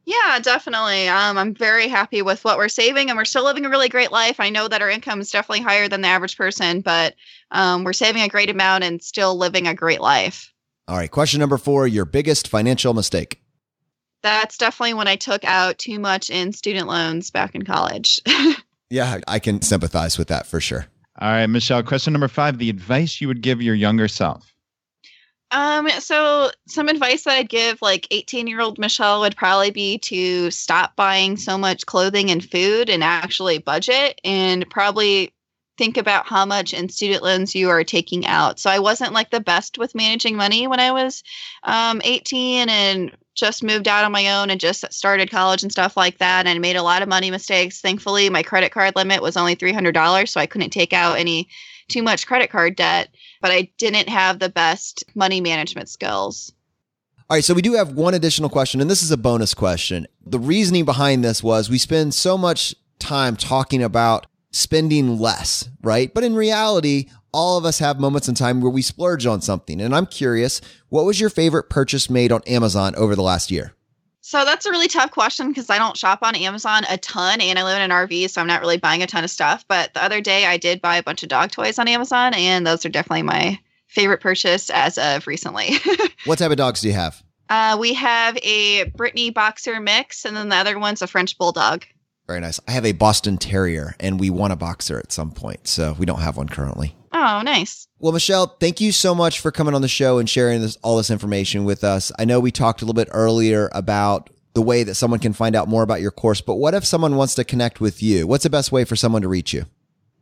Yeah, definitely. I'm very happy with what we're saving, and we're still living a really great life. I know that our income is definitely higher than the average person, but we're saving a great amount and still living a great life. All right. Question number 4, your biggest financial mistake. That's definitely when I took out too much in student loans back in college. Yeah, I can sympathize with that for sure. All right, Michelle, question number 5, the advice you would give your younger self. So some advice that I'd give 18-year-old Michelle would probably be to stop buying so much clothing and food and actually budget, and probably think about how much in student loans you are taking out. So I wasn't the best with managing money when I was 18 and just moved out on my own and just started college and stuff like that, and made a lot of money mistakes. Thankfully, my credit card limit was only $300, so I couldn't take out too much credit card debt, but I didn't have the best money management skills. All right, so we do have one additional question, and this is a bonus question. The reasoning behind this was we spend so much time talking about spending less, right? But in reality, all of us have moments in time where we splurge on something. And I'm curious, what was your favorite purchase made on Amazon over the last year? So that's a really tough question because I don't shop on Amazon a ton, and I live in an RV, so I'm not really buying a ton of stuff. But the other day I did buy a bunch of dog toys on Amazon, and those are definitely my favorite purchase as of recently. What type of dogs do you have? We have a Brittany Boxer mix, and then the other one's a French Bulldog. Very nice. I have a Boston Terrier, and we want a boxer at some point, so we don't have one currently. Oh, nice. Well, Michelle, thank you so much for coming on the show and sharing all this information with us. I know we talked a little bit earlier about the way that someone can find out more about your course, but what if someone wants to connect with you? What's the best way for someone to reach you?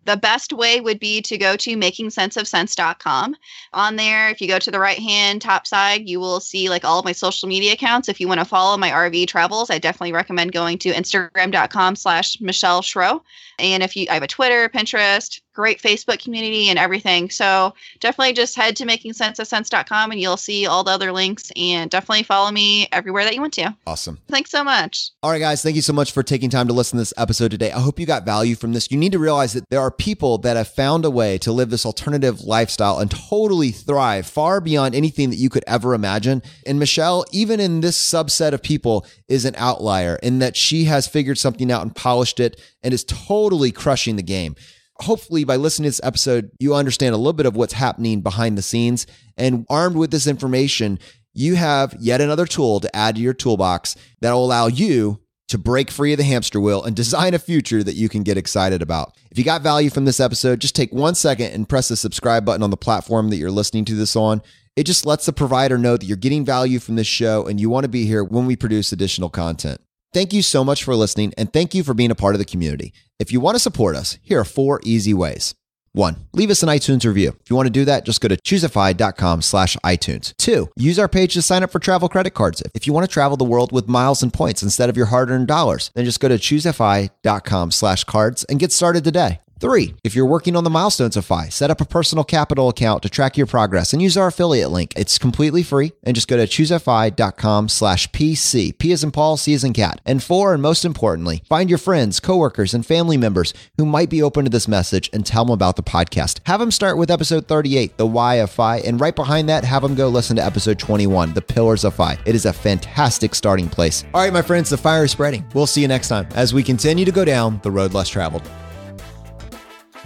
The best way would be to go to makingsenseofsense.com. On there, if you go to the right-hand top side, you will see all of my social media accounts. If you want to follow my RV travels, I definitely recommend going to Instagram.com/Michelle Schroe. And I have a Twitter, Pinterest, great Facebook community and everything. So definitely just head to makingsenseofsense.com and you'll see all the other links, and definitely follow me everywhere that you want to. Awesome. Thanks so much. All right, guys, thank you so much for taking time to listen to this episode today. I hope you got value from this. You need to realize that there are people that have found a way to live this alternative lifestyle and totally thrive far beyond anything that you could ever imagine. And Michelle, even in this subset of people, is an outlier in that she has figured something out and polished it and is totally crushing the game. Hopefully, by listening to this episode, you understand a little bit of what's happening behind the scenes. And armed with this information, you have yet another tool to add to your toolbox that will allow you to break free of the hamster wheel and design a future that you can get excited about. If you got value from this episode, just take 1 second and press the subscribe button on the platform that you're listening to this on. It just lets the provider know that you're getting value from this show and you want to be here when we produce additional content. Thank you so much for listening, and thank you for being a part of the community. If you want to support us, here are 4 easy ways. 1, leave us an iTunes review. If you want to do that, just go to choosify.com/iTunes. 2, use our page to sign up for travel credit cards. If you want to travel the world with miles and points instead of your hard-earned dollars, then just go to choosify.com/cards and get started today. 3, if you're working on the milestones of FI, set up a personal capital account to track your progress and use our affiliate link. It's completely free, and just go to choosify.com/PC. P as in Paul, C as in cat. And 4, and most importantly, find your friends, coworkers, and family members who might be open to this message and tell them about the podcast. Have them start with episode 38, The Why of FI, and right behind that, have them go listen to episode 21, The Pillars of FI. It is a fantastic starting place. All right, my friends, the fire is spreading. We'll see you next time as we continue to go down the road less traveled.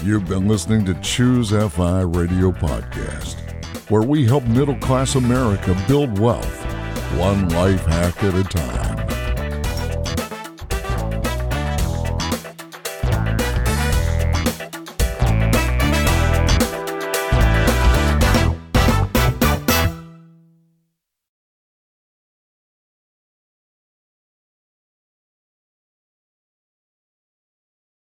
You've been listening to Choose FI Radio Podcast, where we help middle-class America build wealth, one life hack at a time.